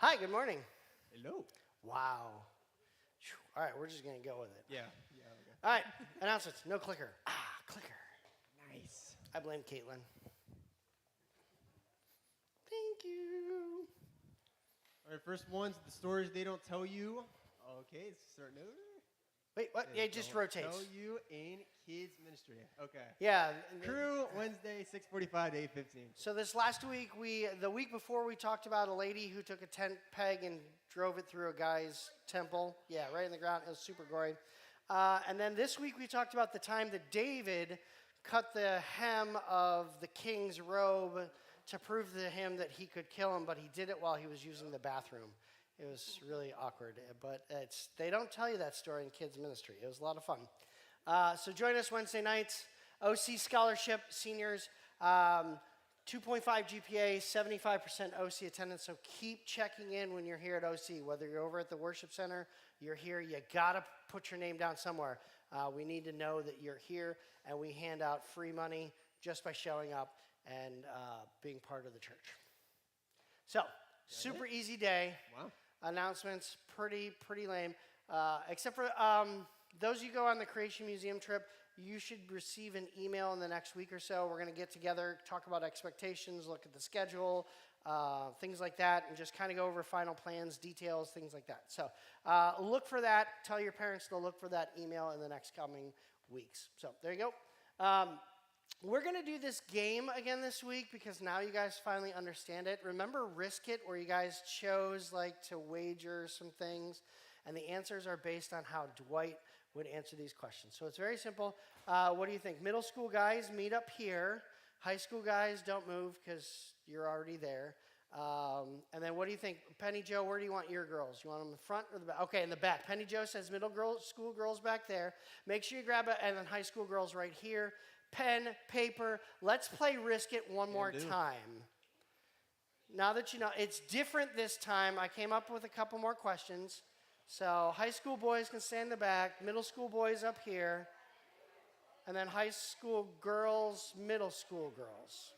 Hi, good morning. Hello. Wow. All right, we're just going to go with it. Yeah. Yeah. Okay. All right, announcements. No clicker. Clicker. Nice. I blame Caitlin. Thank you. All right. First one's the stories they don't tell you. Okay, it's starting over. Wait, what? Yeah, it just rotates. Tell you in kids ministry. Okay. Yeah. Crew Wednesday 6:45 to 8:15. So this last week, the week before, we talked about a lady who took a tent peg and drove it through a guy's temple. Yeah, right in the ground. It was super gory. And then this week, we talked about the time that David cut the hem of the king's robe to prove to him that he could kill him, but he did it while he was using the bathroom. It was really awkward, but they don't tell you that story in kids ministry. It was a lot of fun. So join us Wednesday nights. OC scholarship, seniors, 2.5 GPA, 75% OC attendance. So keep checking in when you're here at OC. Whether you're over at the worship center, you're here, you got to put your name down somewhere. We need to know that you're here, and we hand out free money just by showing up and being part of the church. So, super easy day. Wow. Announcements, pretty lame. Except for those of you go on the Creation Museum trip, you should receive an email in the next week or so. We're going to get together, talk about expectations, look at the schedule, things like that, and just kind of go over final plans, details, things like that. So look for that. Tell your parents to look for that email in the next coming weeks. So there you go. We're going to do this game again this week because now you guys finally understand it. Remember Risk It, where you guys chose to wager some things, and the answers are based on how Dwight would answer these questions. So it's very simple. What do you think? Middle school guys, meet up here. High school guys, don't move because you're already there. And then what do you think? Penny Joe, where do you want your girls? You want them in the front or the back? Okay, in the back. Penny Joe says school girls back there. Make sure you grab it, and then high school girls right here. Pen, paper. Let's play Risk It one more time. Now that you know, it's different this time. I came up with a couple more questions. So high school boys can stay in the back, middle school boys up here, and then high school girls, middle school girls.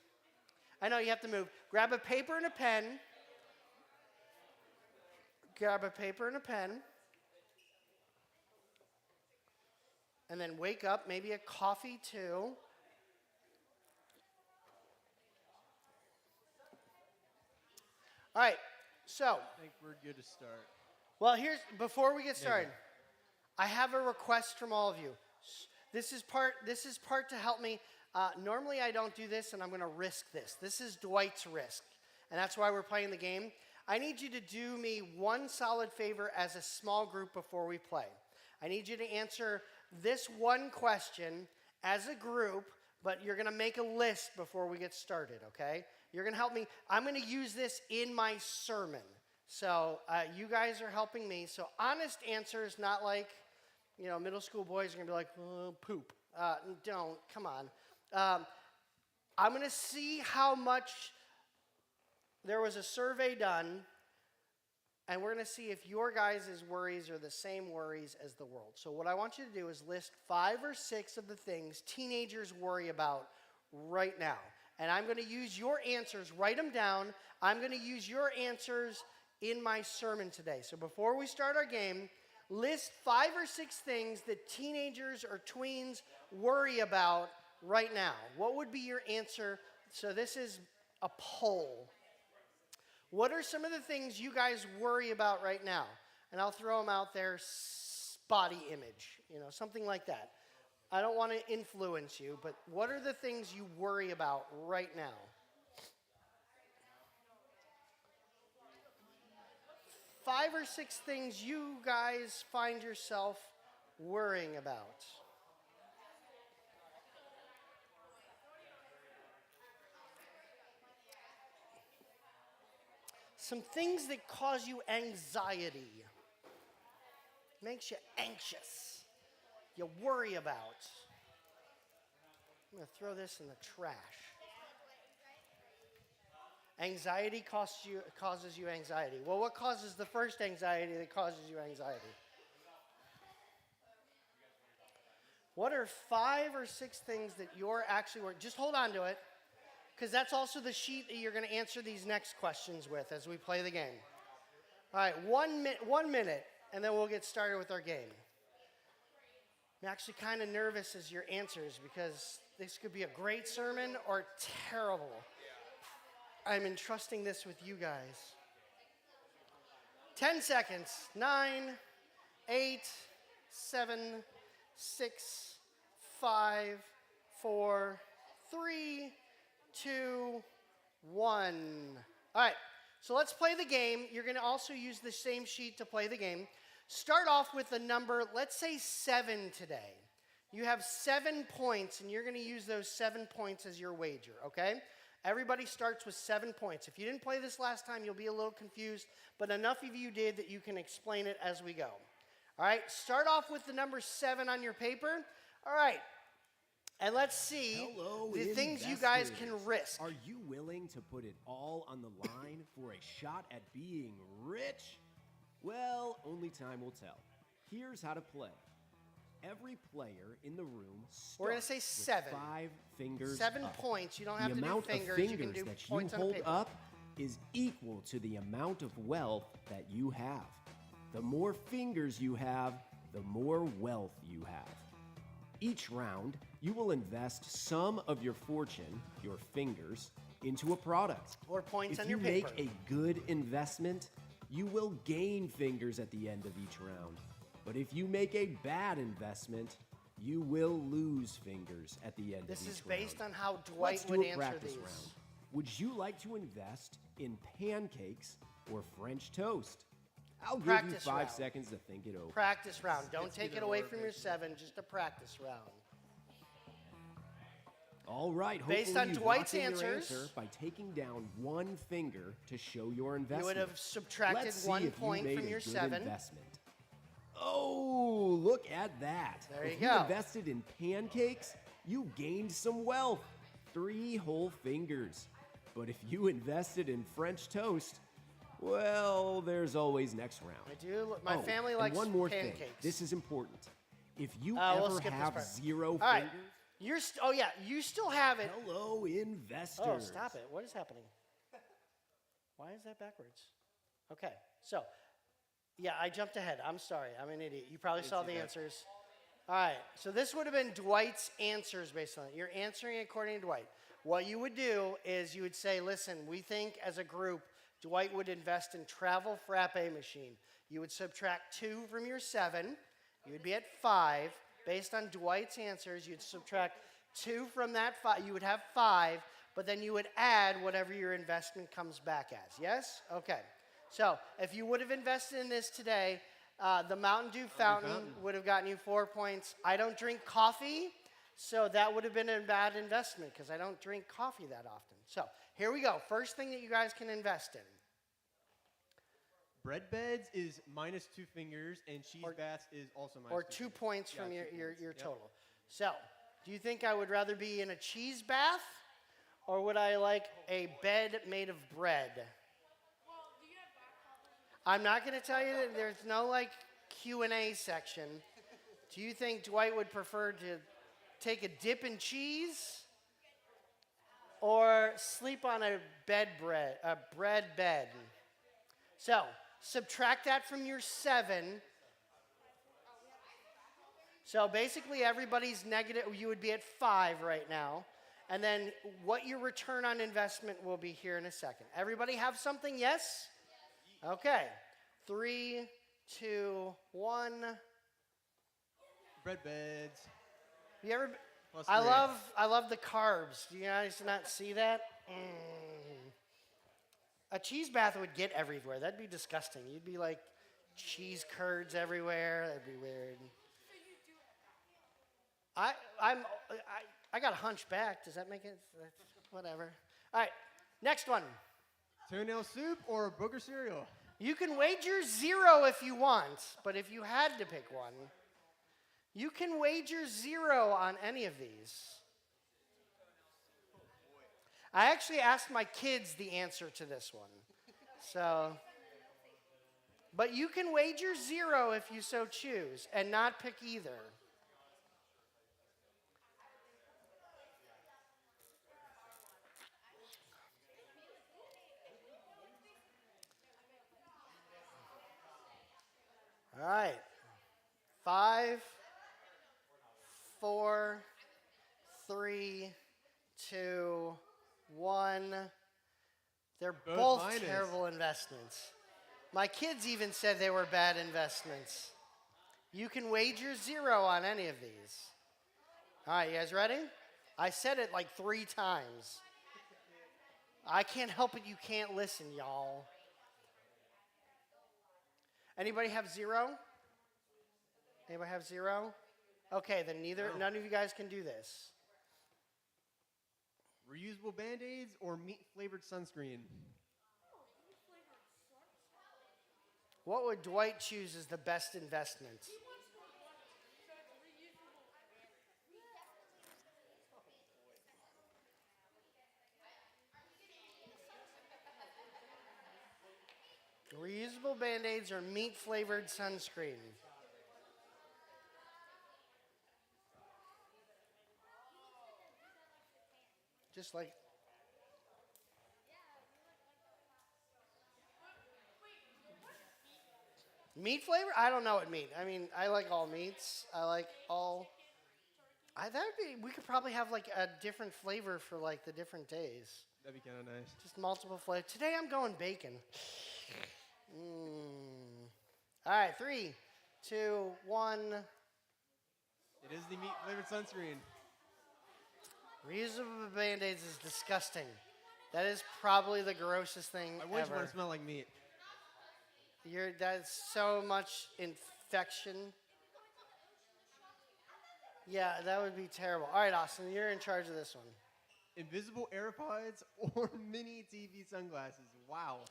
I know you have to move. Grab a paper and a pen. Grab a paper and a pen. And then wake up, maybe a coffee too. All right, so. I think we're good to start. Well, before we get started, I have a request from all of you. This is part to help me. Normally I don't do this, and I'm going to risk this. This is Dwight's risk, and that's why we're playing the game. I need you to do me one solid favor as a small group before we play. I need you to answer this one question as a group, but you're going to make a list before we get started, okay? You're going to help me. I'm going to use this in my sermon. So you guys are helping me. So honest answers, not like, middle school boys are going to be like, oh, poop. Don't. Come on. I'm going to see how much there was a survey done, and we're going to see if your guys' worries are the same worries as the world. So what I want you to do is list 5 or 6 of the things teenagers worry about right now. And I'm going to use your answers. Write them down. I'm going to use your answers in my sermon today. So before we start our game, list 5 or 6 things that teenagers or tweens worry about right now. What would be your answer? So this is a poll. What are some of the things you guys worry about right now? And I'll throw them out there, body image, something like that. I don't want to influence you, but what are the things you worry about right now? 5 or 6 things you guys find yourself worrying about. Some things that cause you anxiety. Makes you anxious. You worry about. I'm going to throw this in the trash. Anxiety causes you anxiety. Well, what causes the first anxiety that causes you anxiety? What are 5 or 6 things that you're actually worried? Just hold on to it. because that's also the sheet that you're going to answer these next questions with as we play the game. All right, 1 minute, and then we'll get started with our game. I'm actually kind of nervous as your answers because this could be a great sermon or terrible. I'm entrusting this with you guys. 10 seconds. 9, 8, 7, 6, 5, 4, 3, 2, 1. All right, so let's play the game. You're going to also use the same sheet to play the game. Start off with the number, let's say 7 today. You have 7 points, and you're going to use those 7 points as your wager, okay? Everybody starts with 7 points. If you didn't play this last time, you'll be a little confused, but enough of you did that you can explain it as we go. All right, start off with the number 7 on your paper. All right, and let's see the things you guys can risk. Are you willing to put it all on the line for a shot at being rich? Well, only time will tell. Here's how to play. Every player in the room starts We're going to say 7. with 5 fingers 7 up. points. You don't The have to do amount fingers. of You can fingers do that you points on hold paper. up is equal to the amount of wealth that you have. The more fingers you have, the more wealth you have. Each round, you will invest some of your fortune, your fingers, into a product. Or points If on you your paper. make a good investment, you will gain fingers at the end of each round. But if you make a bad investment, you will lose fingers at the end This of each is based round. on how Dwight Let's do would a answer practice these. round. Would you like to invest in pancakes or French toast? I'll give you Practice 5 round. seconds to think it over. Practice round. Don't It's take it either away or, from your basically. 7, just a practice round. All right. Based hopefully on you've Dwight's locked in your answers, answer by taking down 1 finger to show your investment. You would have subtracted Let's see 1 if you point made from a your good 7. investment. Oh, look at that. There If you you go. invested in pancakes, you gained some wealth. 3 whole fingers. But if you invested in French toast, well, there's always next round. I do. My Oh, family and likes one more pancakes. thing. This is important. If you We'll ever skip this have part. 0 All right. fingers, Oh yeah, you still have it. hello, investors. Oh, stop it. What is happening? Why is that backwards? Okay, so, yeah, I jumped ahead. I'm sorry. I'm an idiot. You probably saw the answers. All right, so this would have been Dwight's answers based on it. You're answering according to Dwight. What you would do is you would say, listen, we think as a group, Dwight would invest in travel frappe machine. You would subtract 2 from your 7. You would be at 5. Based on Dwight's answers, you'd subtract 2 from that 5. You would have 5, but then you would add whatever your investment comes back as. Yes? Okay. So if you would have invested in this today, the Mountain Dew fountain would have gotten you 4 points. I don't drink coffee, so that would have been a bad investment because I don't drink coffee that often. So here we go. First thing that you guys can invest in. Bread beds is minus 2 fingers, and cheese baths is also minus Or 2 2 fingers. points Yeah, from 2 your points. Yep. total. So, do you think I would rather be in a cheese bath, or would I like a bed made of bread? I'm not going to tell you that there's no like Q&A section. Do you think Dwight would prefer to take a dip in cheese, or sleep on a bread bed? So, subtract that from your 7. So basically everybody's negative. You would be at 5 right now. And then what your return on investment will be here in a second. Everybody have something? Yes? Okay. 3, 2, 1. Bread beds. You ever? Plus I 3. love the carbs. Do you guys not see that? A cheese bath would get everywhere. That'd be disgusting. You'd be like cheese curds everywhere. That'd be weird. I got a hunchback. Does that make it? Whatever. All right, next one. Toenail soup or booger cereal? You can wager 0 if you want, but if you had to pick one, you can wager 0 on any of these. I actually asked my kids the answer to this one. So, but you can wager 0 if you so choose and not pick either. All right. 5, 4, 3, 2, 1. They're both minus. terrible investments. My kids even said they were bad investments. You can wager 0 on any of these. All right, you guys ready? I said it like 3 times. I can't help it, you can't listen, y'all. Anybody have 0? Anybody have 0? Okay, then none of you guys can do this. Reusable Band-Aids or meat-flavored sunscreen? What would Dwight choose as the best investment? Reusable Band-Aids or meat-flavored sunscreen? Just like... Meat flavor? I don't know what meat. I mean, I like all meats. I like all... we could probably have like a different flavor for like the different days. That'd be kind of nice. Just multiple flavors. Today I'm going bacon. All right, 3, 2, 1. It is the meat-flavored sunscreen. Reusable Band-Aids is disgusting. That is probably the grossest thing I wouldn't ever. want to smell like meat. That's so much infection. Yeah, that would be terrible. All right, Austin, you're in charge of this one. Invisible AirPods or mini TV sunglasses? Wow.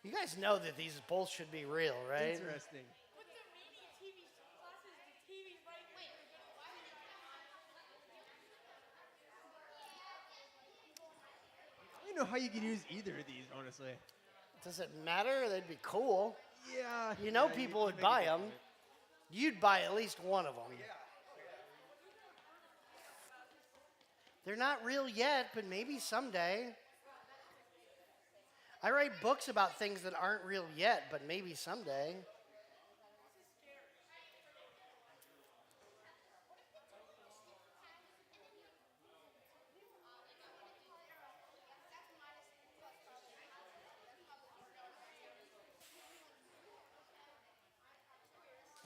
You guys know that these both should be real, right? Interesting. With the mini TV sunglasses, the TV's right there. I don't know how you could use either of these, honestly. Does it matter? They'd be cool. Yeah. You know yeah, people you would make a buy good them. point. You'd buy at least one of them. They're not real yet, but maybe someday. I write books about things that aren't real yet, but maybe someday.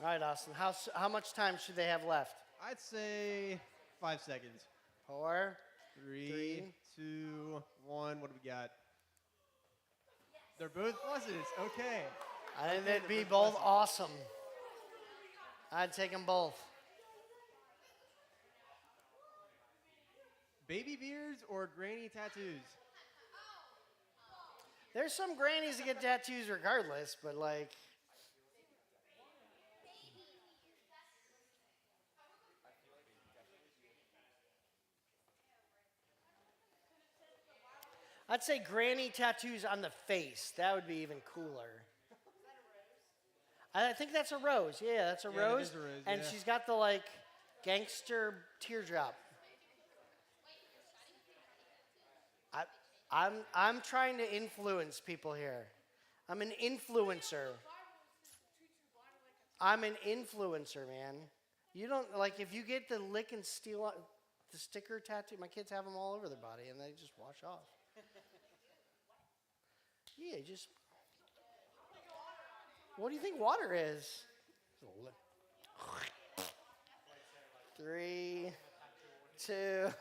All right, Austin, how much time should they have left? I'd say 5 seconds. 4, 3, 2, 1. What do we got? They're both pluses. Okay. I think they'd be both awesome. I'd take them both. Baby beards or granny tattoos? There's some grannies that get tattoos regardless, but like... I'd say granny tattoos on the face. That would be even cooler. I think that's a rose. Yeah, that's a Yeah, rose. it is a rose, And yeah. she's got the like gangster teardrop. I'm trying to influence people here. I'm an influencer. I'm an influencer, man. You don't like if you get the lick and steal the sticker tattoo. My kids have them all over their body, and they just wash off. Yeah, just. What do you think water is? 3, 2,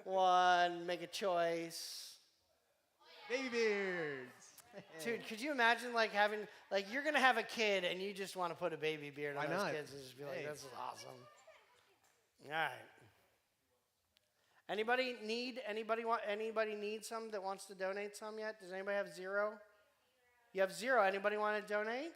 1. Make a choice. Baby beards. Dude, could you imagine like having like you're gonna have a kid and you just want to put a baby beard on Why those not? kids and just be like, Hey. this is awesome. All right. Anybody need some that wants to donate some yet? Does anybody have 0? You have 0. Anybody want to donate?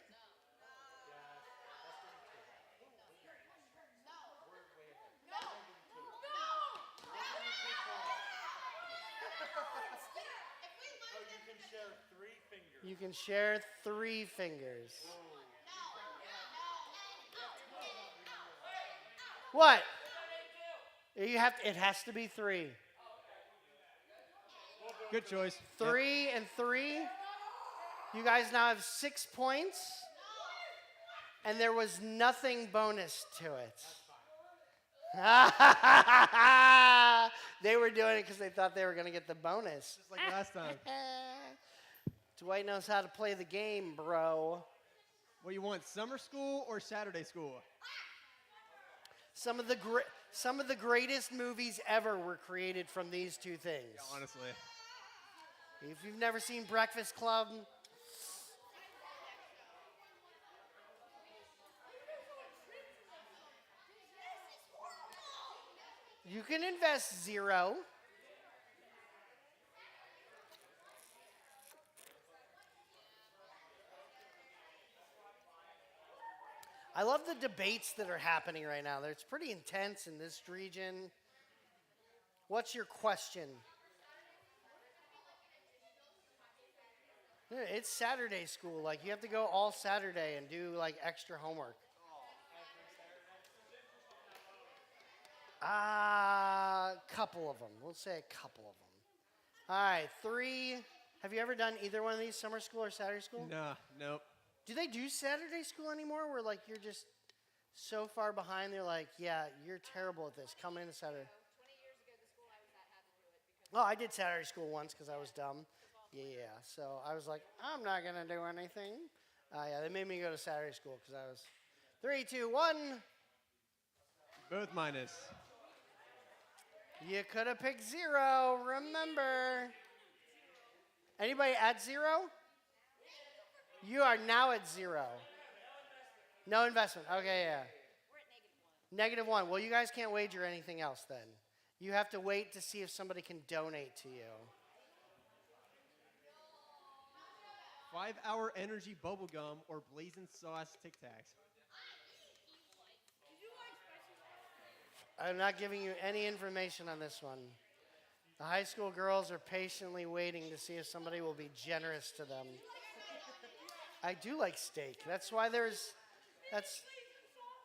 You can share 3 fingers. What? It has to be 3. Good choice. 3 and 3. You guys now have 6 points. And there was nothing bonus to it. They were doing it because they thought they were going to get the bonus. Just like last time. Dwight knows how to play the game, bro. What do you want, summer school or Saturday school? Some of the greatest movies ever were created from these two things. Yeah, honestly. If you've never seen Breakfast Club, you can invest 0. I love the debates that are happening right now. It's pretty intense in this region. What's your question? Yeah, it's Saturday school. Like, you have to go all Saturday and do, like, extra homework. Couple of them. We'll say a couple of them. All right, 3. Have you ever done either one of these, summer school or Saturday school? Nah, nope. Do they do Saturday school anymore where, like, you're just so far behind, they're like, yeah, you're terrible at this. Come in to Saturday. 20 years ago, the school I was at had to do it because Oh, I did Saturday school once because I was dumb. Yeah, so I was like, I'm not going to do anything. Yeah, they made me go to Saturday school because I was 3, 2, 1. Both minus. You could have picked 0, remember. Anybody at 0? You are now at 0. No investment. Okay, yeah. we're at -1. -1. Well, you guys can't wager anything else then. You have to wait to see if somebody can donate to you. 5-hour energy bubble gum or blazing sauce Tic Tacs. I'm not giving you any information on this one. The high school girls are patiently waiting to see if somebody will be generous to them. I do like steak. That's why there's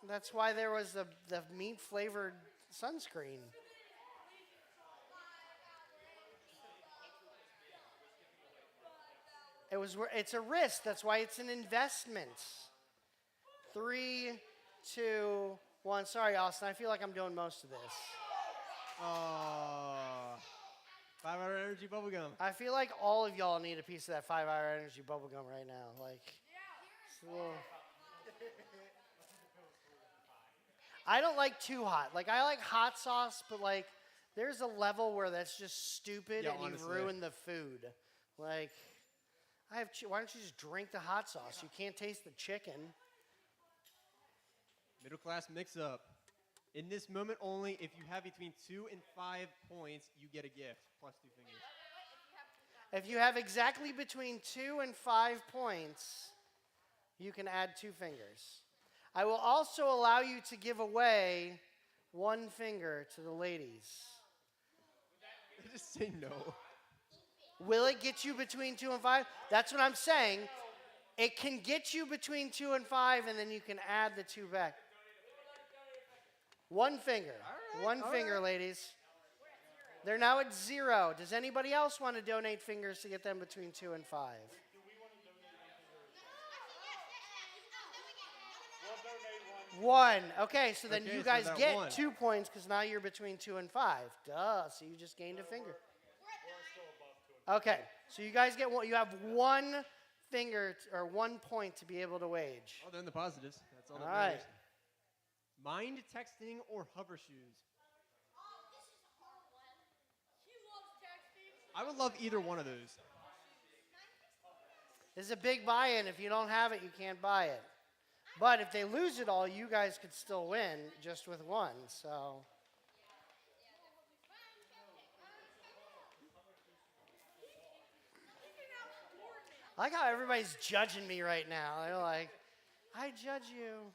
that's why there was the meat flavored sunscreen. It's a risk. That's why it's an investment. 3, 2, 1. Sorry, Austin. I feel like I'm doing most of this. 5-hour energy bubble gum. I feel like all of y'all need a piece of that 5-hour energy bubble gum right now. Like, it's a little... I don't like too hot. Like, I like hot sauce, but like, there's a level where that's just stupid and honestly. you ruin the food. Like, why don't you just drink the hot sauce? You can't taste the chicken. Middle class mix up. In this moment only, if you have between 2 and 5 points, you get a gift, plus 2 fingers. If you have exactly between 2 and 5 points, you can add 2 fingers. I will also allow you to give away 1 finger to the ladies. Just say no. Will it get you between 2 and 5? That's what I'm saying. It can get you between 2 and 5, and then you can add the 2 back. 1 finger. All right, 1 finger, ladies. They're now at 0. Does anybody else want to donate fingers to get them between 2 and 5? One. Okay, so then Okay, you so guys that get one. 2 points because now you're between 2 and 5. Duh. So you just gained a finger. Okay, so you guys get one. You have 1 finger or 1 point to be able to wage. Oh, they're in the positives. That's all that All right. matters. Mind texting or hover shoes? He loves texting. I would love either one of those. This is a big buy-in. If you don't have it, you can't buy it. But if they lose it all, you guys could still win just with 1. So. I like how everybody's judging me right now. They're like, I judge you.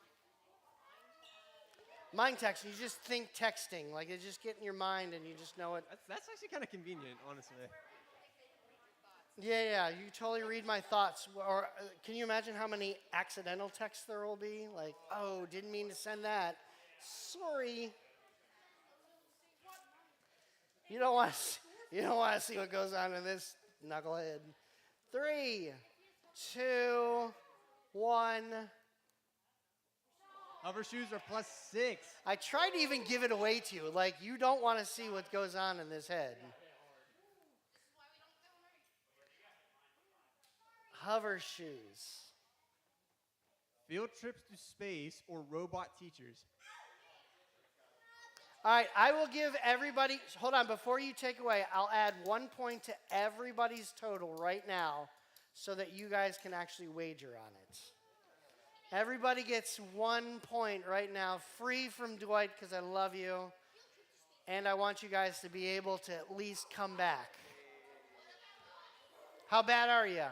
Mind texting, you just think texting. Like, it just get in your mind and you just know it. That's actually kind of convenient, honestly. Yeah, you totally read my thoughts. Or can you imagine how many accidental texts there will be? Like, oh, didn't mean to send that. Sorry. You don't want to see what goes on in this knucklehead. 3, 2, 1. Hover shoes are +6. I tried to even give it away to you. Like, you don't want to see what goes on in this head. Hover shoes. Field trips to space or robot teachers. All right, I will give everybody, hold on, before you take away, I'll add 1 point to everybody's total right now so that you guys can actually wager on it. Everybody gets 1 point right now, free from Dwight because I love you. And I want you guys to be able to at least come back. How bad are you?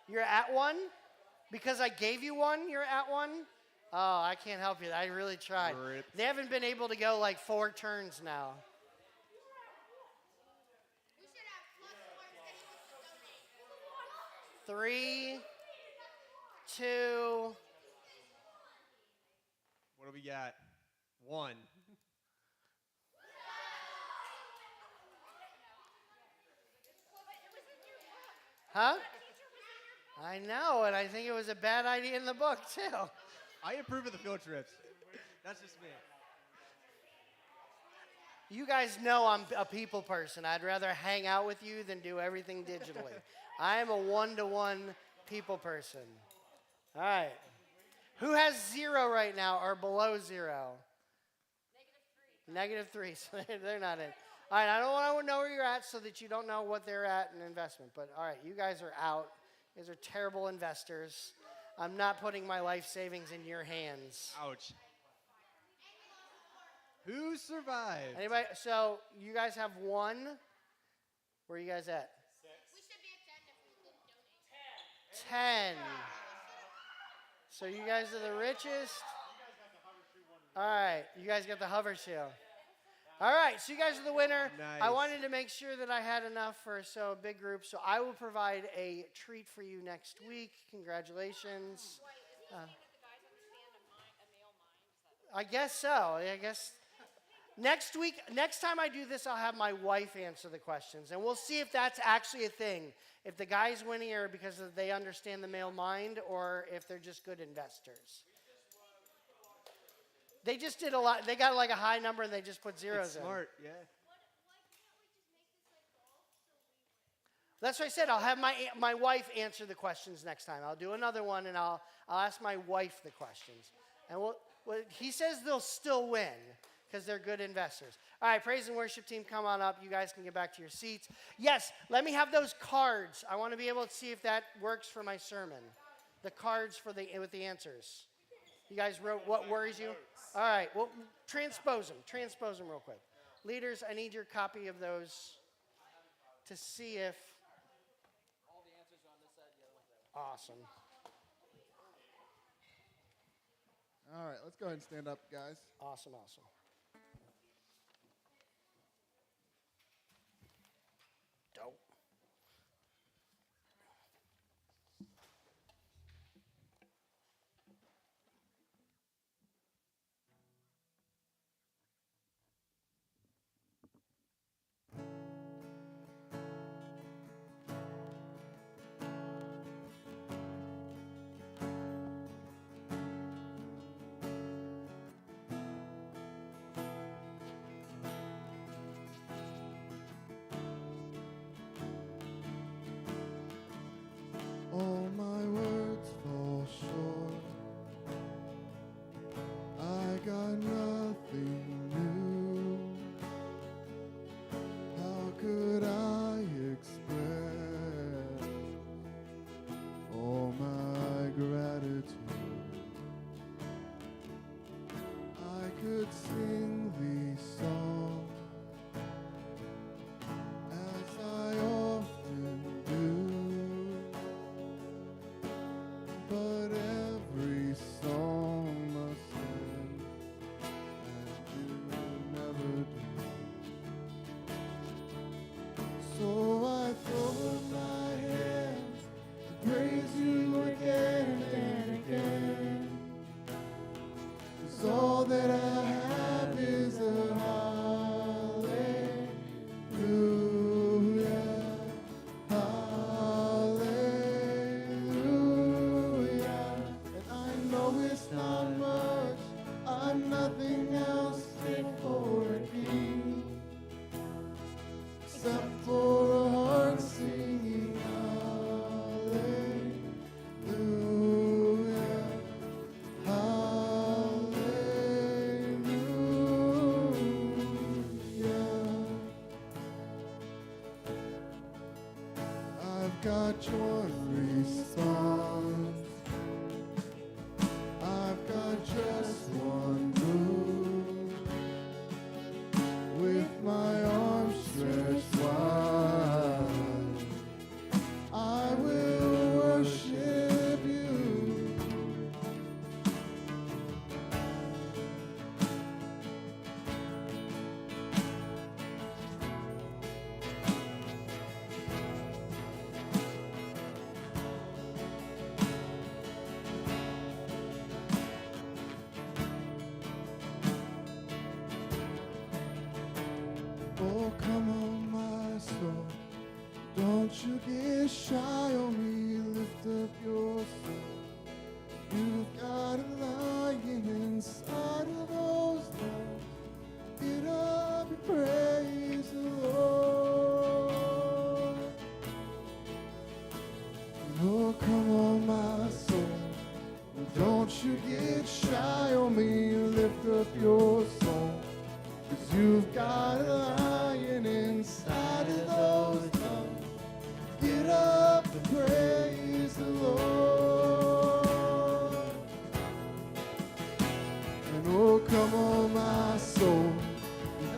You're at 1? Because I gave you 1, you're at 1? Oh, I can't help you. I really tried. Rip. They haven't been able to go like 4 turns now. We should have plus points that he wants to donate. 3, 2. What do we got? 1. Huh? I know, and I think it was a bad idea in the book, too. I approve of the field trips. That's just me. You guys know I'm a people person. I'd rather hang out with you than do everything digitally. I am a one-to-one people person. All right. Who has 0 right now or below 0? -3. So they're not in. All right, I don't want to know where you're at so that you don't know what they're at in investment. But all right, you guys are out. You guys are terrible investors. I'm not putting my life savings in your hands. Ouch. Who survived? Anybody? So you guys have 1. Where are you guys at? We should be at 10 if we didn't donate. 10. So you guys are the richest. All right, you guys got the hover shoe. All right, so you guys are the winner. Nice. I wanted to make sure that I had enough for a big group, so I will provide a treat for you next week. Congratulations. I guess so. I guess next week, next time I do this, I'll have my wife answer the questions, and we'll see if that's actually a thing. If the guys winning are because they understand the male mind, or if they're just good investors. They just did a lot. They got like a high number, and they just put zeros It's in. smart, yeah. That's what I said. I'll have my wife answer the questions next time. I'll do another one, and I'll ask my wife the questions. And he says they'll still win because they're good investors. All right, praise and worship team, come on up. You guys can get back to your seats. Yes, let me have those cards. I want to be able to see if that works for my sermon. The cards with the answers. You guys wrote what worries you? All right, well, transpose them. Transpose them real quick. Leaders, I need your copy of those to see if... All the answers are on this side, the other one's that way. Awesome. All right, let's go ahead and stand up, guys. Awesome. Dope. All my words fall short. I got nothing new. How could I express all my gratitude? I could sing these songs as I often do. But every song must end, and you never do. So I throw up my hands and praise you again and again. 'Cause all that I have is a hallelujah. Hallelujah. And I know it's not much. I'm nothing else fit for a king, except for a heart singing hallelujah, hallelujah. I've got one response. I've got just one move. With my arms stretched wide, I will worship you. Oh, come on, my soul. Don't you get shy on me. Lift up your soul. You've got a lion inside of those lungs. Get up and praise the Lord. Oh, come on, my soul. Don't you get shy on me. Lift up your soul. 'Cause you've got a lion inside of those lungs. Get up and praise the Lord. And oh, come on, my soul.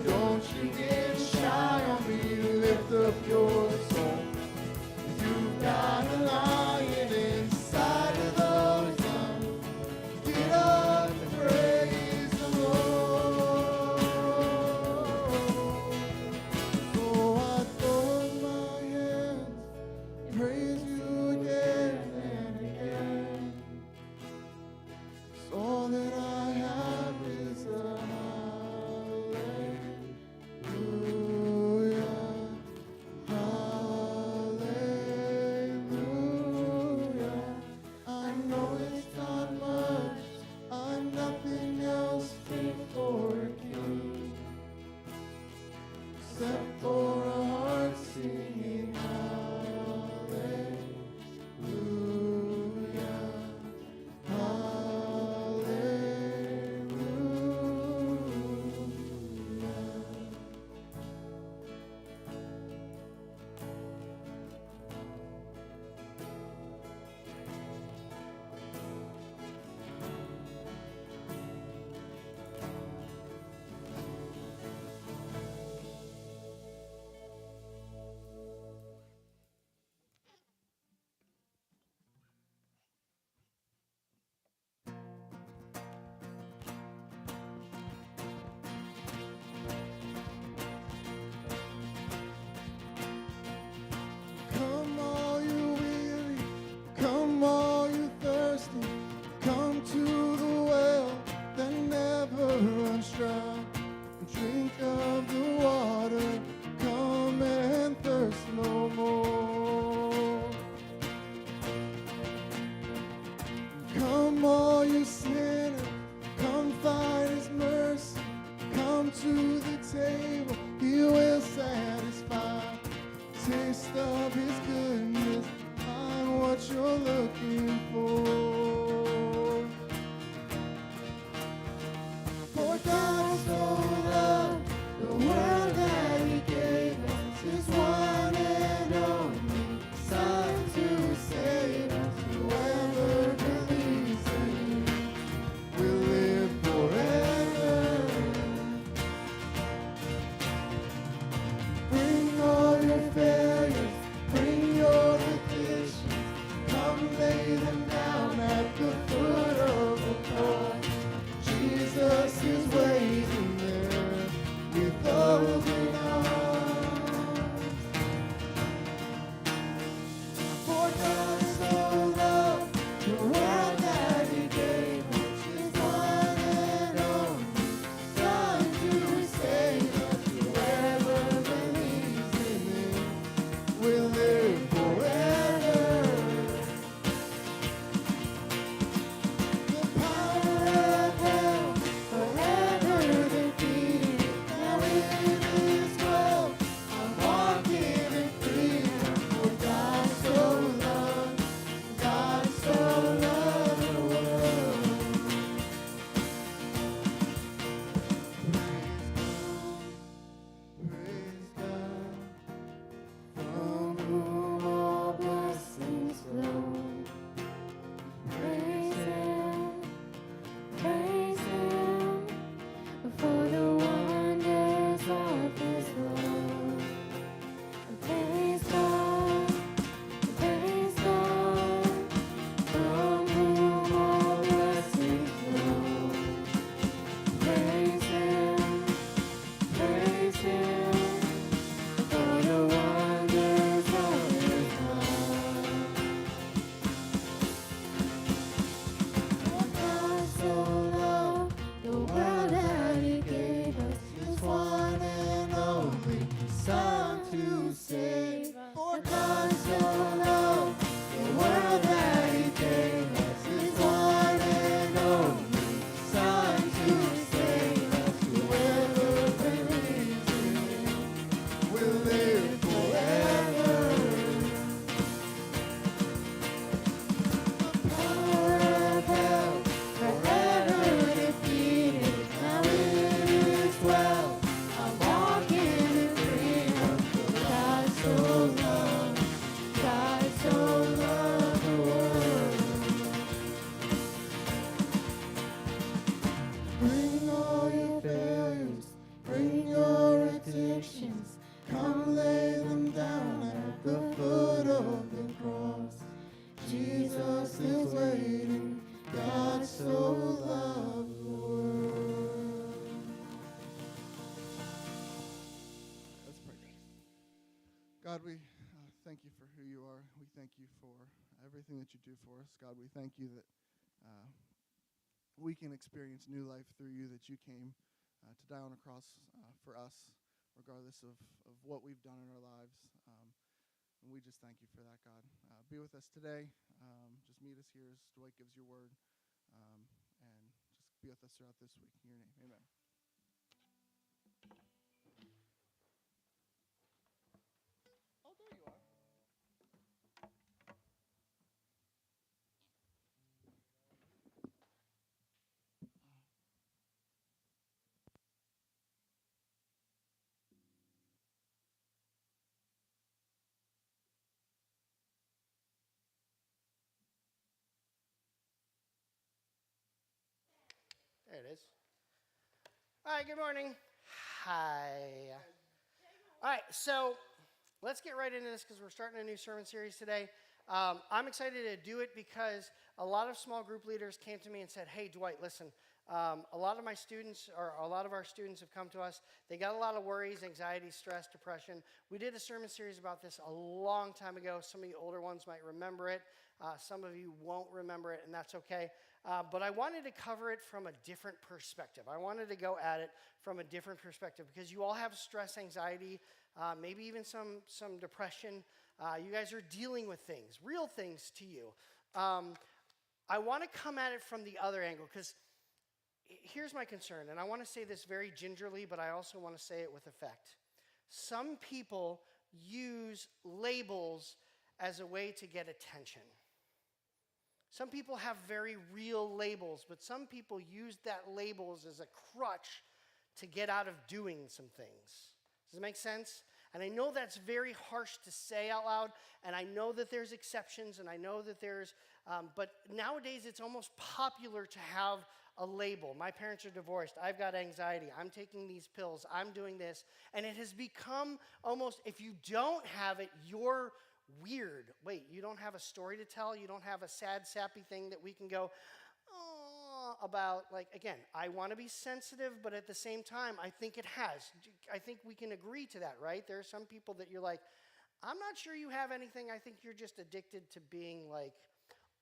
Don't you get shy on me. Lift up your soul. You've got a lion inside of those lungs. Get up and praise the Lord. So I throw up my hands, praise you again and again. 'Cause all that I have is a hallelujah, hallelujah. I know it's not much, I'm nothing else fit for a king, except for a heart singing hallelujah, hallelujah. Come all you weary, come all you thirsty, come to the well that never runs dry. Drink of the water, come and thirst no more. Come all you sinners, come find his mercy, come to the table, he will satisfy. Taste of his goodness, find what you're looking for. For God so loved the world that he gave us his one and only Son to save us. Whoever believes in him will live forever. Bring all your failures, bring your addictions, come lay them down at the foot of the cross. Jesus is waiting there with open arms. For God so loved the world that he gave us his one and only Son to save us. Whoever believes in him will live forever. The power of hell God, we thank you for who you are. We thank you for everything that you do for us. God, we thank you that we can experience new life through you, that you came to die on a cross for us, regardless of what we've done in our lives. And we just thank you for that, God. Be with us today. Just meet us here as Dwight gives your word. And just be with us throughout this week. In your name, amen. Oh, there you are. There it is. All right, good morning. Hi. All right, so let's get right into this because we're starting a new sermon series today. I'm excited to do it because a lot of small group leaders came to me and said, hey, Dwight, listen, a lot of my students, or a lot of our students have come to us. They got a lot of worries, anxiety, stress, depression. We did a sermon series about this a long time ago. Some of you older ones might remember it. Some of you won't remember it, and that's okay. But I wanted to cover it from a different perspective. I wanted to go at it from a different perspective because you all have stress, anxiety, maybe even some depression. You guys are dealing with things, real things to you. I want to come at it from the other angle because here's my concern, and I want to say this very gingerly, but I also want to say it with effect. Some people use labels as a way to get attention. Some people have very real labels, but some people use that labels as a crutch to get out of doing some things. Does it make sense? And I know that's very harsh to say out loud, and I know that there's exceptions, and I know that there's, but nowadays it's almost popular to have a label. My parents are divorced. I've got anxiety. I'm taking these pills. I'm doing this. And it has become almost, if you don't have it, you're weird. Wait, you don't have a story to tell? You don't have a sad, sappy thing that we can go, oh, about? Like, again, I want to be sensitive, but at the same time, I think it has. I think we can agree to that, right? There are some people that you're like, I'm not sure you have anything. I think you're just addicted to being like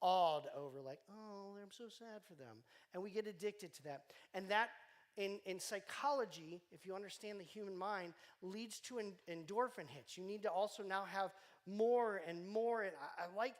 awed over, like, oh, I'm so sad for them. And we get addicted to that. And that, in psychology, if you understand the human mind, leads to endorphin hits. You need to also now have more and more. And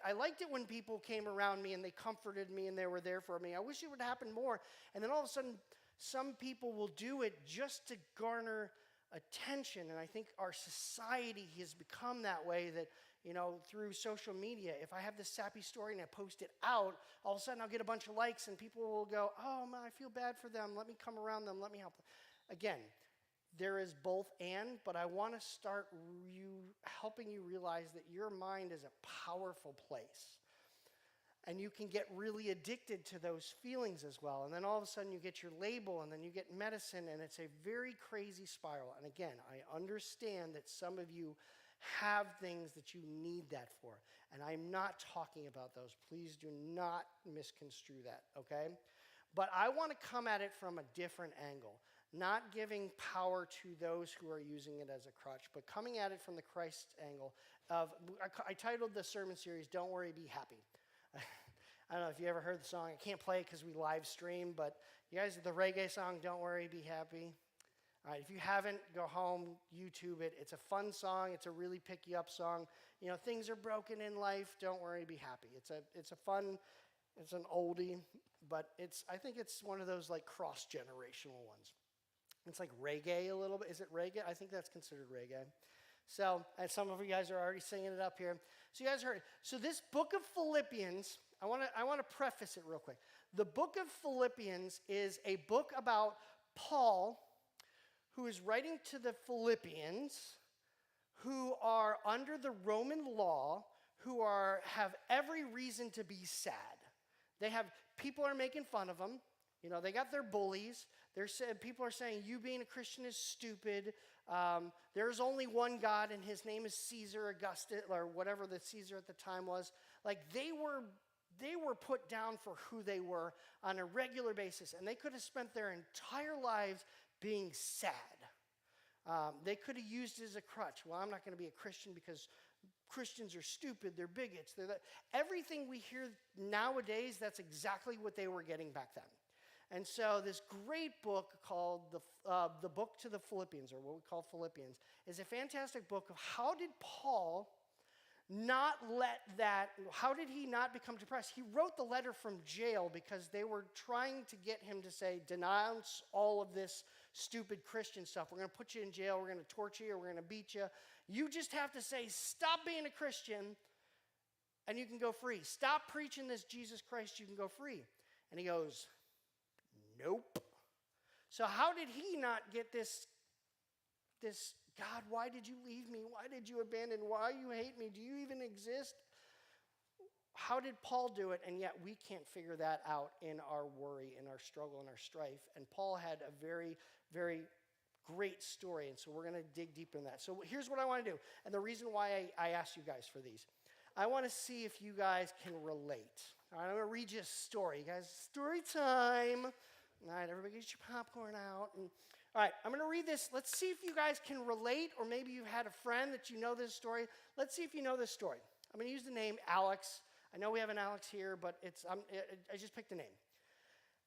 I liked it when people came around me and they comforted me and they were there for me. I wish it would happen more. And then all of a sudden, some people will do it just to garner attention. And I think our society has become that way, that, you know, through social media, if I have this sappy story and I post it out, all of a sudden I'll get a bunch of likes and people will go, oh, man, I feel bad for them. Let me come around them. Let me help them. Again, there is both and, but I want to start helping you realize that your mind is a powerful place. And you can get really addicted to those feelings as well. And then all of a sudden you get your label, and then you get medicine, and it's a very crazy spiral. And again, I understand that some of you have things that you need that for. And I'm not talking about those. Please do not misconstrue that, okay? But I want to come at it from a different angle. Not giving power to those who are using it as a crutch, but coming at it from the Christ angle of, I titled the sermon series, Don't Worry, Be Happy. I don't know if you ever heard the song. I can't play it because we live stream, but you guys, the reggae song, Don't Worry, Be Happy. All right, if you haven't, go home, YouTube it. It's a fun song. It's a really pick you up song. You know, things are broken in life. Don't worry, be happy. It's a fun, it's an oldie, but I think it's one of those like cross-generational ones. It's like reggae a little bit. Is it reggae? I think that's considered reggae. So, and some of you guys are already singing it up here. So you guys heard it. So this book of Philippians, I want to preface it real quick. The book of Philippians is a book about Paul, who is writing to the Philippians, who are under the Roman law, who have every reason to be sad. People are making fun of them. You know, they got their bullies. People are saying, you being a Christian is stupid. There's only one God, and his name is Caesar Augustus, or whatever the Caesar at the time was. Like, they were put down for who they were on a regular basis, and they could have spent their entire lives being sad. They could have used it as a crutch. Well, I'm not going to be a Christian because Christians are stupid. They're bigots. Everything we hear nowadays, that's exactly what they were getting back then. And so this great book called the Book to the Philippians, or what we call Philippians, is a fantastic book of how did Paul how did he not become depressed? He wrote the letter from jail because they were trying to get him to say, denounce all of this stupid Christian stuff. We're going to put you in jail. We're going to torture you. We're going to beat you. You just have to say, stop being a Christian, and you can go free. Stop preaching this Jesus Christ. You can go free. And he goes, nope. So how did he not get this, God, why did you leave me? Why did you abandon? Why you hate me? Do you even exist? How did Paul do it? And yet we can't figure that out in our worry, in our struggle, in our strife. And Paul had a very, very great story. And so we're going to dig deeper in that. So here's what I want to do. And the reason why I asked you guys for these. I want to see if you guys can relate. All right, I'm going to read you a story. You guys, story time. All right, everybody get your popcorn out. All right, I'm going to read this. Let's see if you guys can relate, or maybe you've had a friend that you know this story. Let's see if you know this story. I'm going to use the name Alex. I know we have an Alex here, but I just picked a name.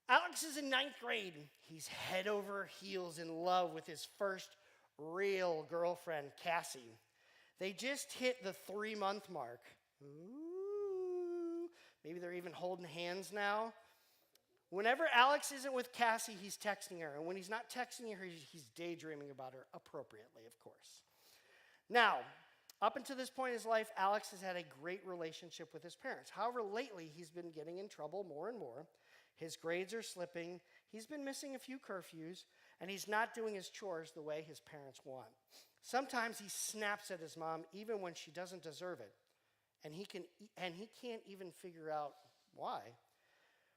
Alex is in 9th grade. He's head over heels in love with his first real girlfriend, Cassie. They just hit the 3-month mark. Ooh, maybe they're even holding hands now. Whenever Alex isn't with Cassie, he's texting her. And when he's not texting her, he's daydreaming about her, appropriately, of course. Now, up until this point in his life, Alex has had a great relationship with his parents. However, lately, he's been getting in trouble more and more. His grades are slipping. He's been missing a few curfews. And he's not doing his chores the way his parents want. Sometimes he snaps at his mom, even when she doesn't deserve it. And he can't even figure out why.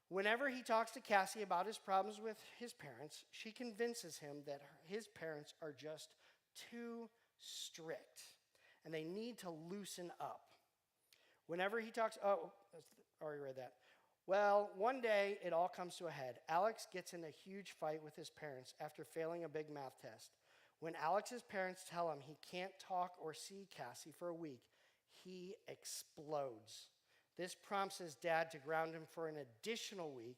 Whenever he talks to Cassie about his problems with his parents, she convinces him that his parents are just too strict and they need to loosen up. Whenever he talks, already read that. Well, one day it all comes to a head. Alex gets in a huge fight with his parents after failing a big math test. When Alex's parents tell him he can't talk or see Cassie for a week, he explodes. This prompts his dad to ground him for an additional week,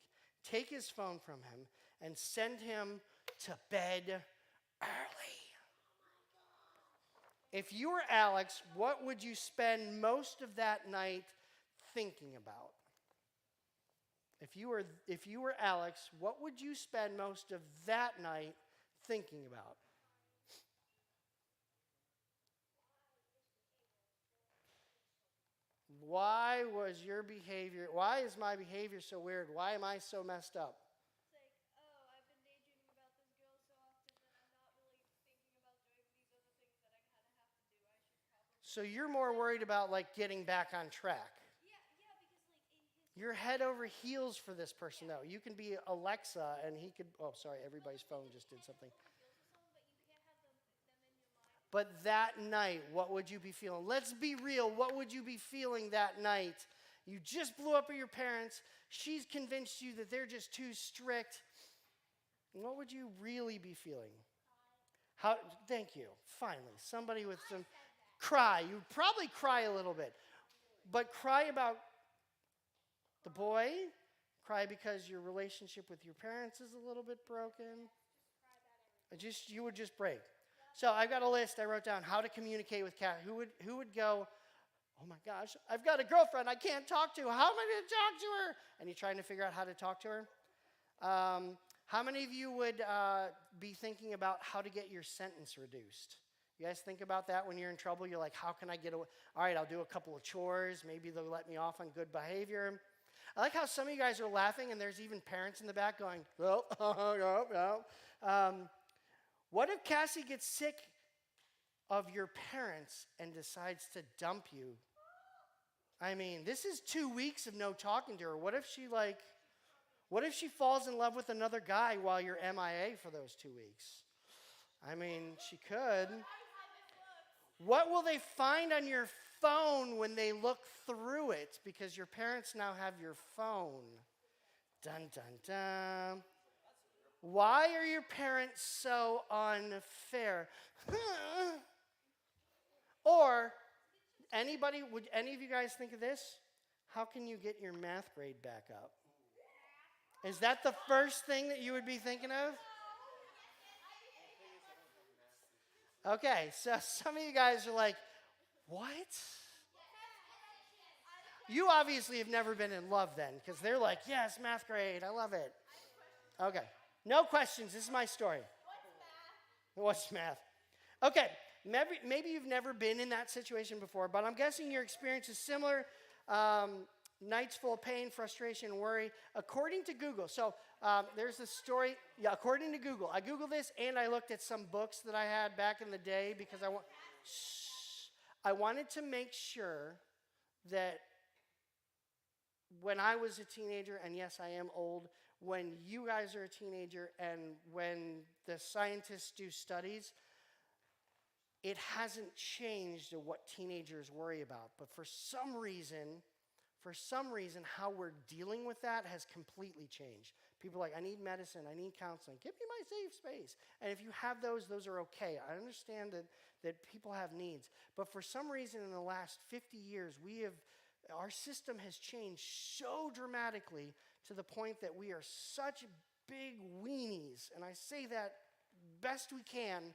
take his phone from him, and send him to bed early. If you were Alex, what would you spend most of that night thinking about? If you were Alex, what would you spend most of that night thinking about? Why is my behavior so weird? Why am I so messed up? It's like, oh, I've been daydreaming about this girl so often that I'm not really thinking about doing these other things that I kind of have to do. I should probably. So you're more worried about like getting back on track. Yeah, because like in his. You're head over heels for this person, though. You can be Alexa, and he could. Oh, sorry, everybody's phone just did something. But that night, what would you be feeling? Let's be real. What would you be feeling that night? You just blew up with your parents. She's convinced you that they're just too strict. What would you really be feeling? Thank you. Finally, somebody with some cry. You'd probably cry a little bit. But cry about the boy. Cry because your relationship with your parents is a little bit broken. You would just break. So I've got a list I wrote down how to communicate with Kat. Who would go, oh my gosh, I've got a girlfriend I can't talk to. How am I going to talk to her? And you're trying to figure out how to talk to her. How many of you would be thinking about how to get your sentence reduced? You guys think about that when you're in trouble? You're like, how can I get away? All right, I'll do a couple of chores. Maybe they'll let me off on good behavior. I like how some of you guys are laughing and there's even parents in the back going, well, no. What if Cassie gets sick of your parents and decides to dump you? I mean, this is 2 weeks of no talking to her. What if she falls in love with another guy while you're MIA for those 2 weeks? I mean, she could. What will they find on your phone when they look through it? Because your parents now have your phone. Dun, dun, dun. Why are your parents so unfair? Or, would any of you guys think of this? How can you get your math grade back up? Is that the first thing that you would be thinking of? Okay, so some of you guys are like, what? You obviously have never been in love then, because they're like, yes, math grade, I love it. Okay, no questions, this is my story. What's math? Okay, maybe you've never been in that situation before, but I'm guessing your experience is similar. Nights full of pain, frustration, and worry. According to Google, there's this story. Yeah, according to Google. I Googled this, and I looked at some books that I had back in the day because I wanted to make sure that when I was a teenager, and yes, I am old, when you guys are a teenager and when the scientists do studies, it hasn't changed to what teenagers worry about. But for some reason, how we're dealing with that has completely changed. People are like, I need medicine, I need counseling. Give me my safe space. And if you have those are okay. I understand that people have needs. But for some reason in the last 50 years, our system has changed so dramatically to the point that we are such big weenies, and I say that best we can,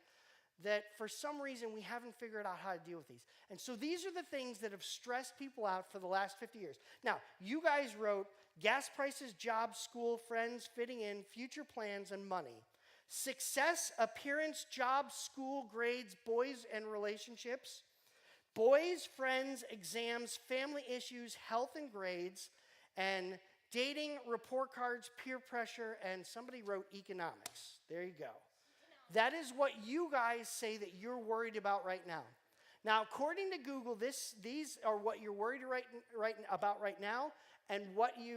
that for some reason we haven't figured out how to deal with these. And so these are the things that have stressed people out for the last 50 years. Now, you guys wrote gas prices, jobs, school, friends, fitting in, future plans, and money. Success, appearance, job, school, grades, boys and relationships, boys, friends, exams, family issues, health and grades, and dating, report cards, peer pressure, and somebody wrote economics. There you go. That is what you guys say that you're worried about right now. Now, according to Google, these are what you're worried about right now, and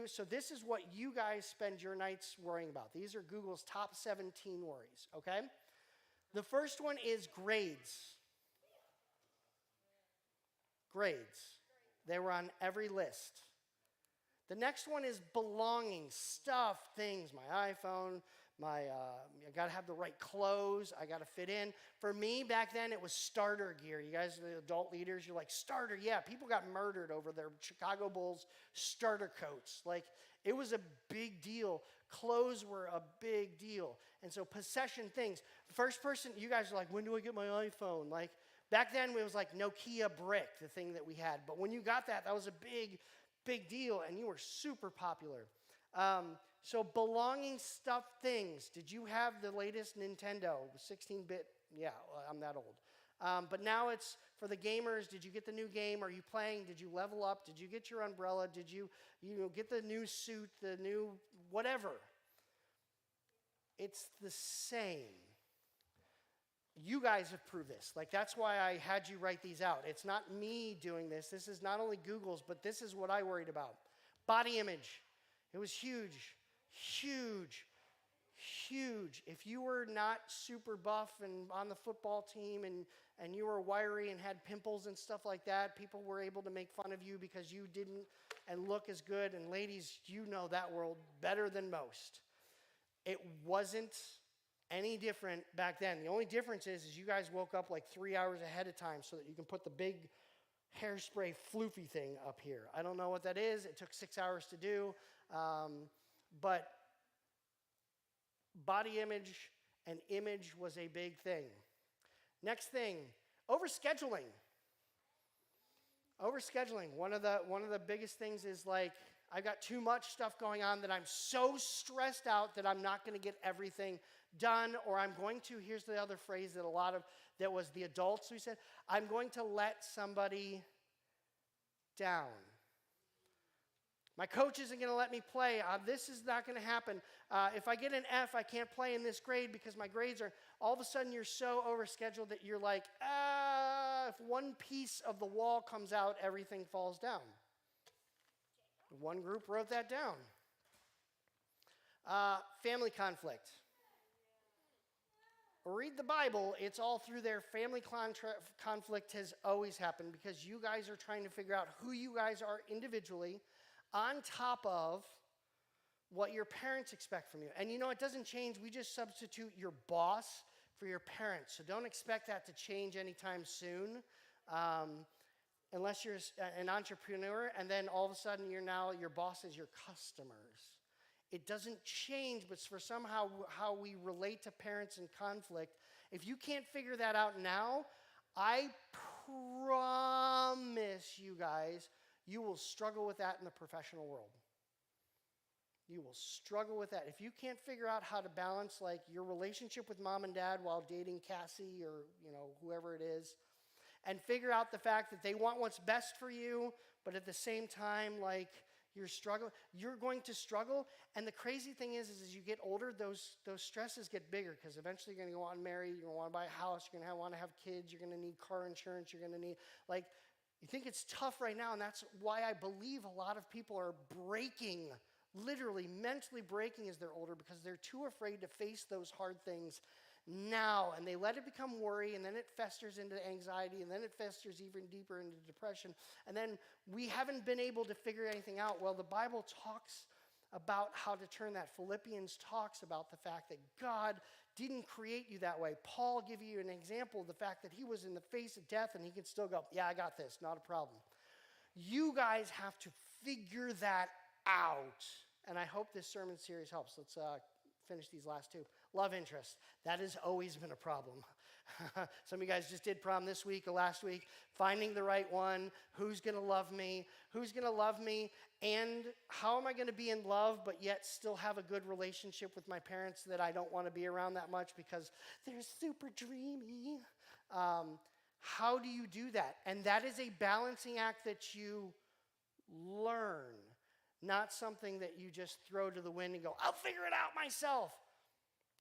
so this is what you guys spend your nights worrying about. These are Google's top 17 worries, okay? The first one is grades. Grades. They were on every list. The next one is belonging, stuff, things, my iPhone, I got to have the right clothes, I got to fit in. For me, back then, it was starter gear. You guys, the adult leaders, you're like, starter, yeah. People got murdered over their Chicago Bulls starter coats. Like, it was a big deal. Clothes were a big deal. And so possession things. First person, you guys are like, when do I get my iPhone? Like, back then, it was like Nokia Brick, the thing that we had. But when you got that was a big deal, and you were super popular. So belonging, stuff, things. Did you have the latest Nintendo, 16-bit? Yeah, I'm that old. But now it's for the gamers. Did you get the new game? Are you playing? Did you level up? Did you get your umbrella? Did you get the new suit, the new whatever? It's the same. You guys have proved this. Like, that's why I had you write these out. It's not me doing this. This is not only Google's, but this is what I worried about. Body image. It was huge. Huge. If you were not super buff and on the football team and you were wiry and had pimples and stuff like that, people were able to make fun of you because you didn't and look as good. And ladies, you know that world better than most. It wasn't any different back then. The only difference is you guys woke up like 3 hours ahead of time so that you can put the big hairspray floofy thing up here. I don't know what that is. It took 6 hours to do. But body image and image was a big thing. Next thing, overscheduling. One of the biggest things is like, I've got too much stuff going on that I'm so stressed out that I'm not going to get everything done, or I'm going to, here's the other phrase that was the adults who said, I'm going to let somebody down. My coach isn't going to let me play. This is not going to happen. If I get an F, I can't play in this grade because my grades are, all of a sudden you're so overscheduled that you're like, if one piece of the wall comes out, everything falls down. One group wrote that down. Family conflict. Read the Bible. It's all through there. Family conflict has always happened because you guys are trying to figure out who you guys are individually, on top of what your parents expect from you. And you know, it doesn't change. We just substitute your boss for your parents. So don't expect that to change anytime soon. Unless you're an entrepreneur, and then all of a sudden your boss is your customers. It doesn't change, but for somehow how we relate to parents in conflict, if you can't figure that out now, I promise you guys, you will struggle with that in the professional world. You will struggle with that. If you can't figure out how to balance like your relationship with mom and dad while dating Cassie or whoever it is, and figure out the fact that they want what's best for you, but at the same time, like you're going to struggle. And the crazy thing is as you get older, those stresses get bigger because eventually you're going to want to marry, you're going to want to buy a house, you're going to want to have kids, you're going to need car insurance, you're going to need, like, you think it's tough right now, and that's why I believe a lot of people are breaking, literally mentally breaking as they're older because they're too afraid to face those hard things now, and they let it become worry, and then it festers into anxiety, and then it festers even deeper into depression, and then we haven't been able to figure anything out. Well, the Bible talks about how to turn that. Philippians talks about the fact that God didn't create you that way. Paul gives you an example of the fact that he was in the face of death, and he could still go, yeah, I got this, not a problem. You guys have to figure that out, and I hope this sermon series helps. Let's finish these last two. Love interest. That has always been a problem. Some of you guys just did prom this week or last week. Finding the right one. Who's going to love me? Who's going to love me? And how am I going to be in love but yet still have a good relationship with my parents that I don't want to be around that much because they're super dreamy? How do you do that? And that is a balancing act that you learn. Not something that you just throw to the wind and go, I'll figure it out myself.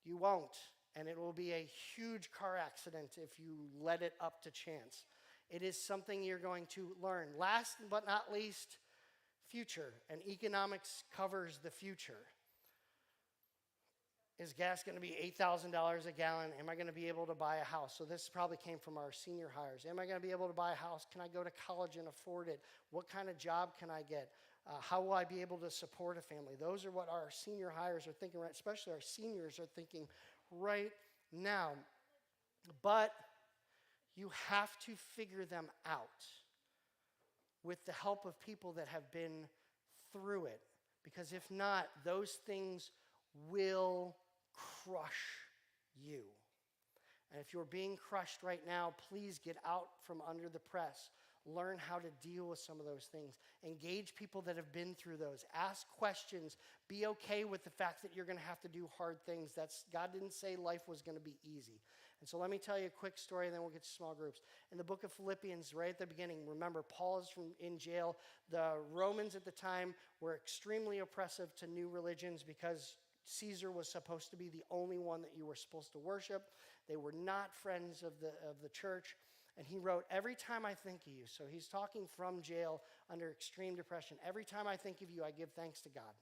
You won't. And it will be a huge car accident if you let it up to chance. It is something you're going to learn. Last but not least, future. And economics covers the future. Is gas going to be $8,000 a gallon? Am I going to be able to buy a house? So this probably came from our senior hires. Am I going to be able to buy a house? Can I go to college and afford it? What kind of job can I get? How will I be able to support a family? Those are what our senior hires are thinking, right? Especially our seniors are thinking right now. But you have to figure them out with the help of people that have been through it. Because if not, those things will crush you. And if you're being crushed right now, please get out from under the press. Learn how to deal with some of those things. Engage people that have been through those. Ask questions. Be okay with the fact that you're going to have to do hard things. God didn't say life was going to be easy. And so let me tell you a quick story, and then we'll get to small groups. In the book of Philippians, right at the beginning, remember, Paul is in jail. The Romans at the time were extremely oppressive to new religions because Caesar was supposed to be the only one that you were supposed to worship. They were not friends of the church. And he wrote, every time I think of you, so he's talking from jail under extreme depression, every time I think of you, I give thanks to God.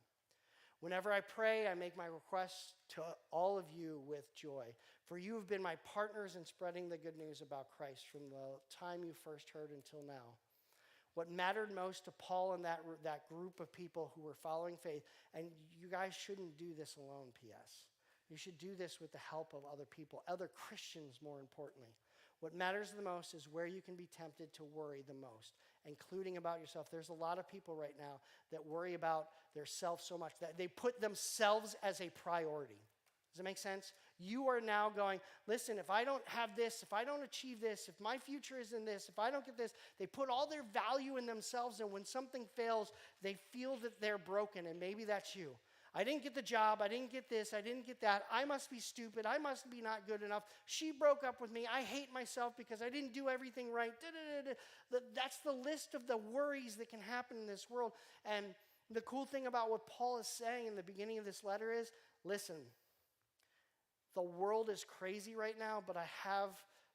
Whenever I pray, I make my requests to all of you with joy. For you have been my partners in spreading the good news about Christ from the time you first heard until now. What mattered most to Paul and that group of people who were following faith, and you guys shouldn't do this alone, P.S. You should do this with the help of other people, other Christians more importantly. What matters the most is where you can be tempted to worry the most, including about yourself. There's a lot of people right now that worry about their self so much that they put themselves as a priority. Does that make sense? You are now going, listen, if I don't have this, if I don't achieve this, if my future isn't this, if I don't get this, they put all their value in themselves, and when something fails, they feel that they're broken, and maybe that's you. I didn't get the job, I didn't get this, I didn't get that, I must be stupid, I must be not good enough, she broke up with me, I hate myself because I didn't do everything right. That's the list of the worries that can happen in this world. And the cool thing about what Paul is saying in the beginning of this letter is, listen, the world is crazy right now, but I have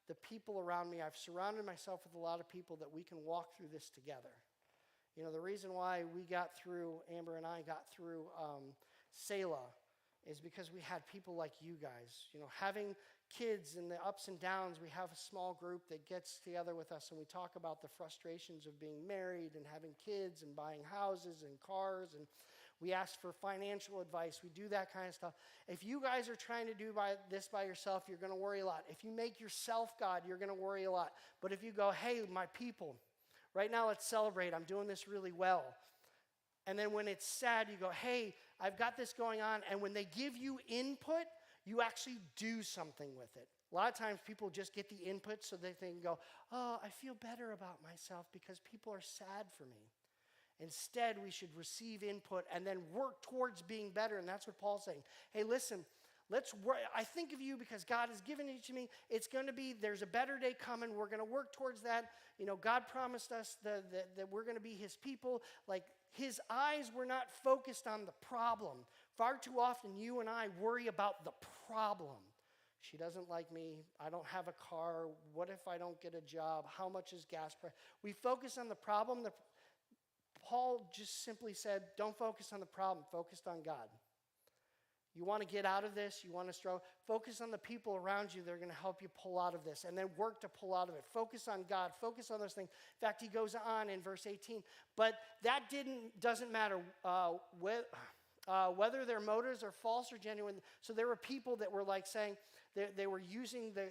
the people around me. I've surrounded myself with a lot of people that we can walk through this together. You know, the reason why we got through, Amber and I got through Selah is because we had people like you guys. You know, having kids and the ups and downs, we have a small group that gets together with us and we talk about the frustrations of being married and having kids and buying houses and cars. And We ask for financial advice. We do that kind of stuff. If you guys are trying to do this by yourself, you're going to worry a lot. If you make yourself God, you're going to worry a lot. But if you go, hey, my people, right now let's celebrate. I'm doing this really well. And then when it's sad, you go, hey, I've got this going on. And when they give you input, you actually do something with it. A lot of times people just get the input so that they can go, oh, I feel better about myself because people are sad for me. Instead, we should receive input and then work towards being better. And that's what Paul's saying. Hey, listen, let's work. I think of you because God has given it to me. It's going to be, there's a better day coming. We're going to work towards that. You know, God promised us that we're going to be his people. Like, his eyes were not focused on the problem. Far too often, you and I worry about the problem. She doesn't like me. I don't have a car. What if I don't get a job? How much is gas price? We focus on the problem. Paul just simply said, don't focus on the problem. Focus on God. You want to get out of this? You want to struggle? Focus on the people around you that are going to help you pull out of this, and then work to pull out of it. Focus on God. Focus on those things. In fact, he goes on in verse 18. But that doesn't matter whether their motives are false or genuine. So there were people that were like saying they were using the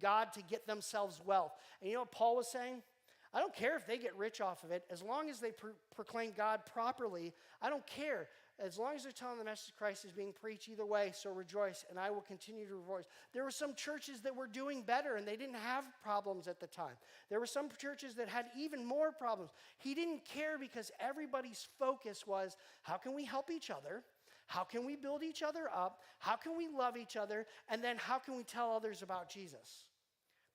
God to get themselves wealth. And you know what Paul was saying? I don't care if they get rich off of it. As long as they proclaim God properly, I don't care. As long as they're telling the message of Christ is being preached either way, so rejoice, and I will continue to rejoice. There were some churches that were doing better, and they didn't have problems at the time. There were some churches that had even more problems. He didn't care because everybody's focus was, how can we help each other? How can we build each other up? How can we love each other? And then how can we tell others about Jesus?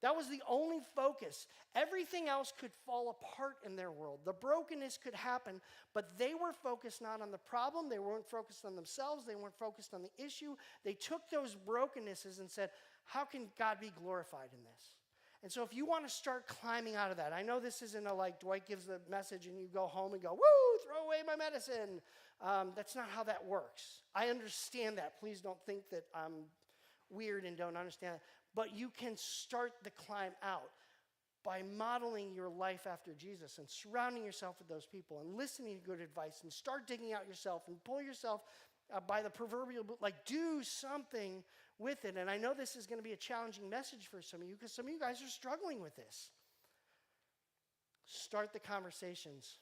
That was the only focus. Everything else could fall apart in their world. The brokenness could happen, but they were focused not on the problem. They weren't focused on themselves. They weren't focused on the issue. They took those brokennesses and said, how can God be glorified in this? And so if you want to start climbing out of that, I know this isn't like Dwight gives the message and you go home and go, woo, throw away my medicine. That's not how that works. I understand that. Please don't think that I'm weird and don't understand that. But you can start the climb out by modeling your life after Jesus and surrounding yourself with those people and listening to good advice and start digging out yourself and pull yourself by the proverbial boot. Like, do something with it. And I know this is going to be a challenging message for some of you because some of you guys are struggling with this. Start the conversations.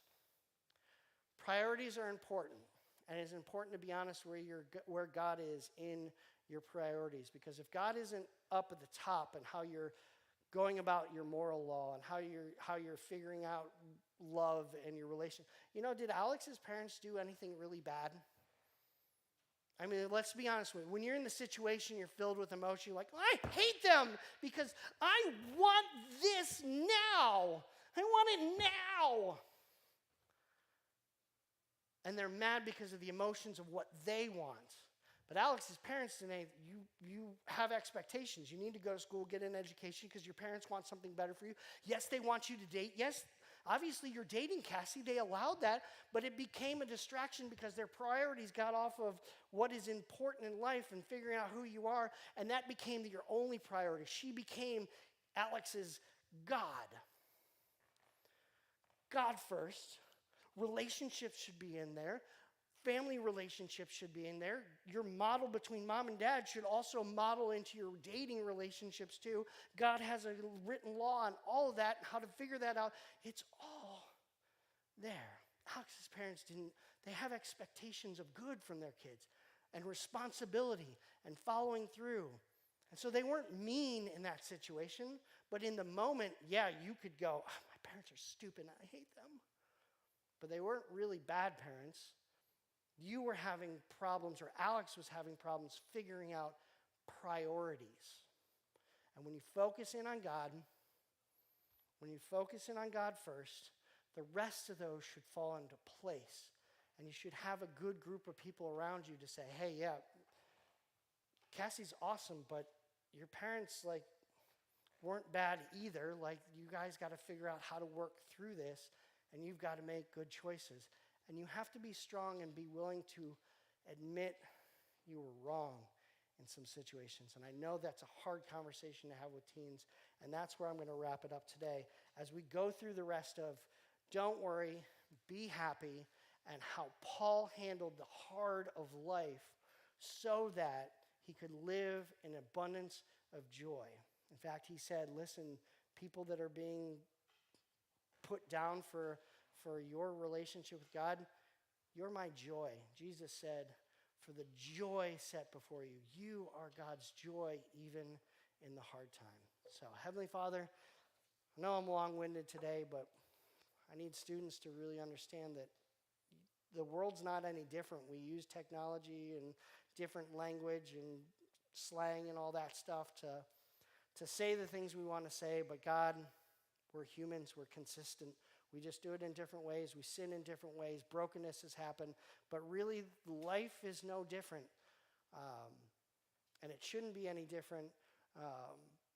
Priorities are important. And it's important to be honest where God is in your priorities. Because if God isn't up at the top and how you're going about your moral law and how you're figuring out love and your relation. You know, did Alex's parents do anything really bad? I mean, let's be honest with you. When you're in the situation, you're filled with emotion. You're like, I hate them because I want this now. I want it now. And they're mad because of the emotions of what they want. But Alex's parents today, you have expectations. You need to go to school, get an education because your parents want something better for you. Yes, they want you to date. Yes, obviously you're dating Cassie. They allowed that, but it became a distraction because their priorities got off of what is important in life and figuring out who you are, and that became your only priority. She became Alex's God. God first. Relationships should be in there. Family relationships should be in there. Your model between mom and dad should also model into your dating relationships too. God has a written law on all of that and how to figure that out. It's all there. Alex's parents they have expectations of good from their kids and responsibility and following through. And so they weren't mean in that situation, but in the moment, yeah, you could go, oh, my parents are stupid, I hate them. But they weren't really bad parents. You were having problems, or Alex was having problems figuring out priorities. And when you focus in on God, first, the rest of those should fall into place. And you should have a good group of people around you to say, hey, yeah, Cassie's awesome, but your parents, weren't bad either. You guys got to figure out how to work through this, and you've got to make good choices. And you have to be strong and be willing to admit you were wrong in some situations. And I know that's a hard conversation to have with teens, and that's where I'm going to wrap it up today. As we go through the rest of, don't worry, be happy, and how Paul handled the hard of life so that he could live in abundance of joy. In fact, he said, listen, people that are being put down for your relationship with God, you're my joy. Jesus said, for the joy set before you, you are God's joy even in the hard time. So, Heavenly Father, I know I'm long-winded today, but I need students to really understand that the world's not any different. We use technology and different language and slang and all that stuff to say the things we want to say, but God, we're humans, we're consistent. We just do it in different ways. We sin in different ways. Brokenness has happened, but really life is no different. And it shouldn't be any different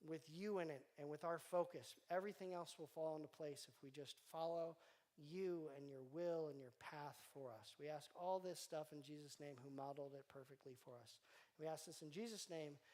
with you in it and with our focus. Everything else will fall into place if we just follow you and your will and your path for us. We ask all this stuff in Jesus' name, who modeled it perfectly for us. We ask this in Jesus' name.